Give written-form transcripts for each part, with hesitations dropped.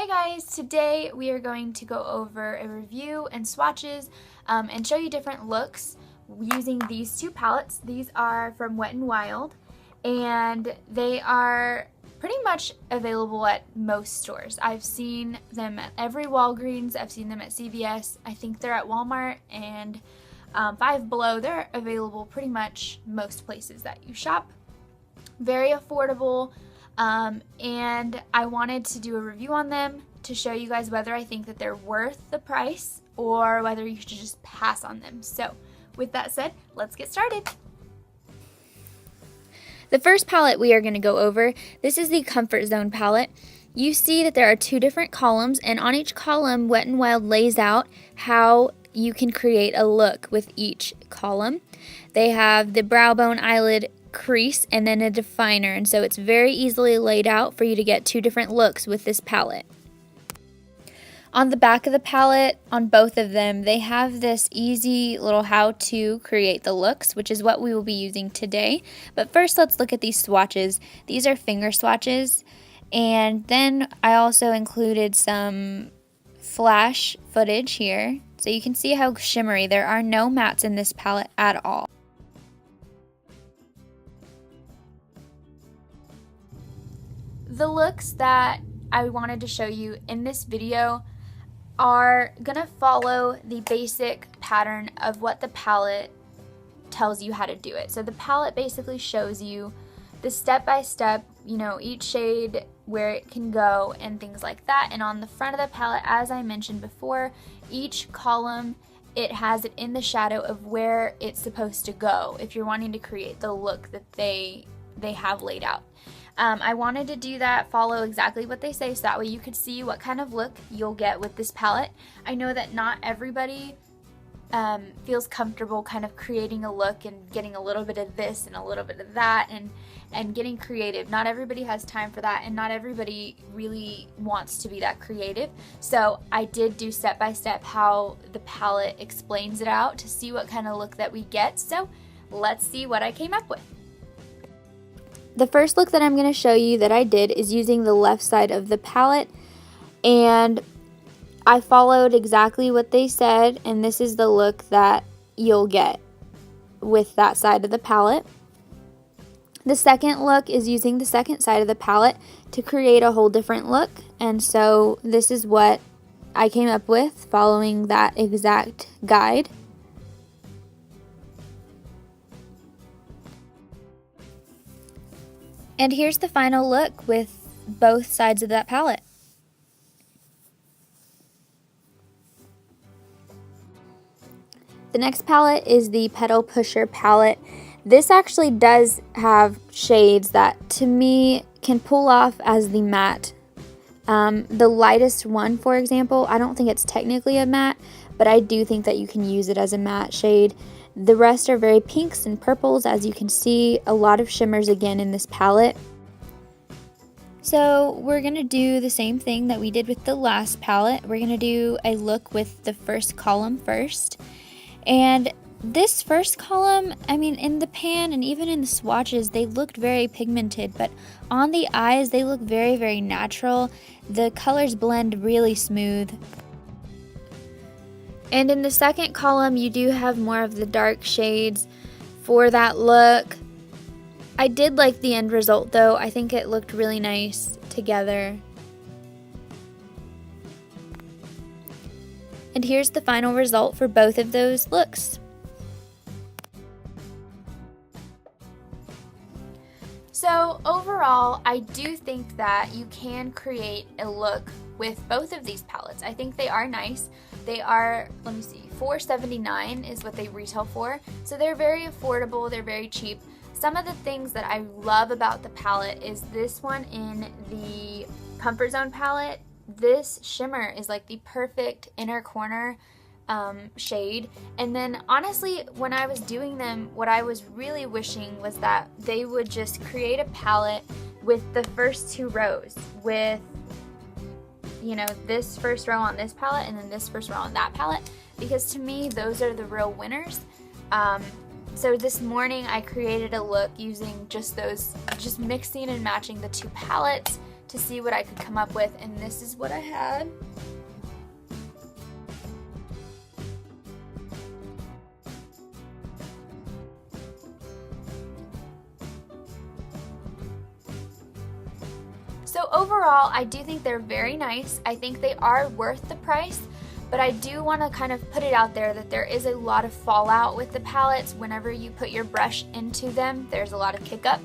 guys, today we are going to go over a review and swatches and show you different looks using these two palettes. These are from Wet n Wild and they are pretty much available at most stores. I've seen them at every Walgreens, I've seen them at CVS, I think they're at Walmart and Five Below. They're available pretty much most places that you shop. Very affordable. And I wanted to do a review on them to show you guys whether I think that they're worth the price or whether you should just pass on them. So with that said, let's get started. The first palette we are going to go over, this is the Comfort Zone palette. You see that there are two different columns, and on each column Wet n Wild lays out how you can create a look with each column. They have the brow bone, eyelid, crease, and then a definer, and so it's very easily laid out for you to get two different looks with this palette. On the back of the palette, on both of them, they have this easy little how to create the looks, which is what we will be using today. But first, let's look at these swatches. These are finger swatches, and then I also included some flash footage here, so you can see how shimmery. There are no mattes in this palette at all. The looks that I wanted to show you in this video are gonna follow the basic pattern of what the palette tells you how to do it. So the palette basically shows you the step-by-step, each shade, where it can go and things like that. And on the front of the palette, as I mentioned before, each column, it has it in the shadow of where it's supposed to go if you're wanting to create the look that they have laid out. I wanted to do that, follow exactly what they say, so that way you could see what kind of look you'll get with this palette. I know that not everybody feels comfortable kind of creating a look and getting a little bit of this and a little bit of that and getting creative. Not everybody has time for that, and not everybody really wants to be that creative. So I did do step by step how the palette explains it out to see what kind of look that we get. So let's see what I came up with. The first look that I'm going to show you that I did is using the left side of the palette, and I followed exactly what they said, and this is the look that you'll get with that side of the palette. The second look is using the second side of the palette to create a whole different look, and so this is what I came up with following that exact guide. And here's the final look with both sides of that palette. The next palette is the Petal Pusher palette. This actually does have shades that to me can pull off as the matte. The lightest one, for example, I don't think it's technically a matte, but I do think that you can use it as a matte shade. The rest are very pinks and purples, as you can see, a lot of shimmers again in this palette. So we're going to do the same thing that we did with the last palette. We're going to do a look with the first column first. And this first column, in the pan and even in the swatches, they looked very pigmented, but on the eyes, they look very, very natural. The colors blend really smooth. And in the second column, you do have more of the dark shades for that look. I did like the end result though. I think it looked really nice together. And here's the final result for both of those looks. So overall, I do think that you can create a look with both of these palettes. I think they are nice. They are, let me see, $4.79 is what they retail for. So they're very affordable, they're very cheap. Some of the things that I love about the palette is this one in the Comfort Zone palette. This shimmer is like the perfect inner corner shade. And then honestly, when I was doing them, what I was really wishing was that they would just create a palette with the first two rows with this first row on this palette and then this first row on that palette, because to me those are the real winners. So this morning I created a look using just mixing and matching the two palettes to see what I could come up with, and this is what I had. So overall, I do think they're very nice. I think they are worth the price, but I do want to kind of put it out there that there is a lot of fallout with the palettes. Whenever you put your brush into them, there's a lot of kick up.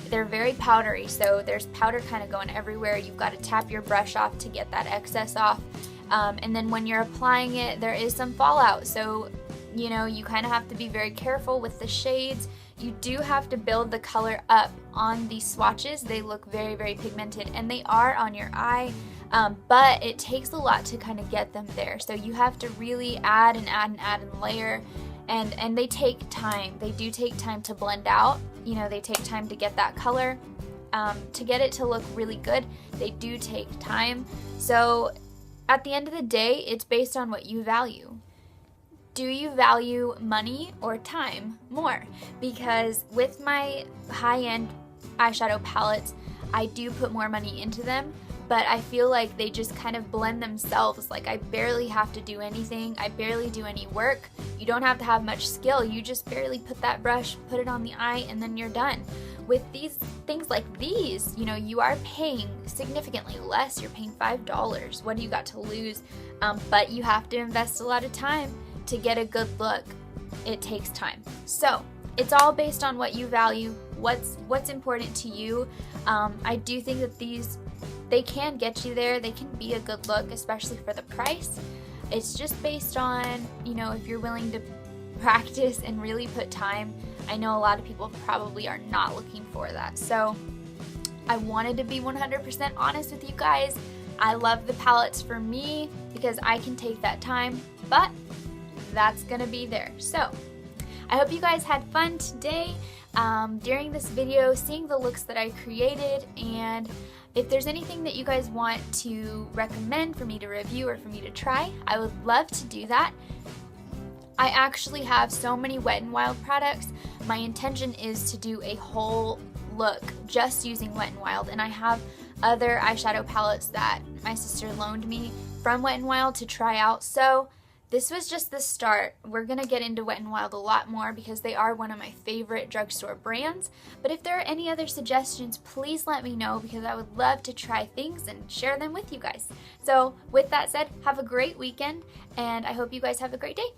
They're very powdery, so there's powder kind of going everywhere. You've got to tap your brush off to get that excess off. And then when you're applying it, there is some fallout. So, you know, you kind of have to be very careful with the shades. You do have to build the color up on these swatches. They look very, very pigmented, and they are on your eye, but it takes a lot to kind of get them there. So you have to really add and add and add and layer, and they take time. They do take time to blend out. You know, they take time to get that color. To get it to look really good, they do take time. So at the end of the day, it's based on what you value. Do you value money or time more? Because with my high-end eyeshadow palettes, I do put more money into them, but I feel like they just kind of blend themselves. Like, I barely have to do anything. I barely do any work. You don't have to have much skill. You just barely put that brush, put it on the eye, and then you're done. With these things like these, you know, you are paying significantly less. You're paying $5. What do you got to lose? But you have to invest a lot of time to get a good look. It takes time. So it's all based on what you value, what's important to you. I do think that they can get you there. They can be a good look, especially for the price. It's just based on, you know, if you're willing to practice and really put time. I know a lot of people probably are not looking for that. So I wanted to be 100% honest with you guys. I love the palettes for me because I can take that time, but that's gonna be there. So I hope you guys had fun today during this video, seeing the looks that I created, and if there's anything that you guys want to recommend for me to review or for me to try, I would love to do that. I actually have so many Wet n Wild products. My intention is to do a whole look just using Wet n Wild, and I have other eyeshadow palettes that my sister loaned me from Wet n Wild to try out. So this was just the start. We're gonna get into Wet n Wild a lot more because they are one of my favorite drugstore brands. But if there are any other suggestions, please let me know because I would love to try things and share them with you guys. So with that said, have a great weekend, and I hope you guys have a great day.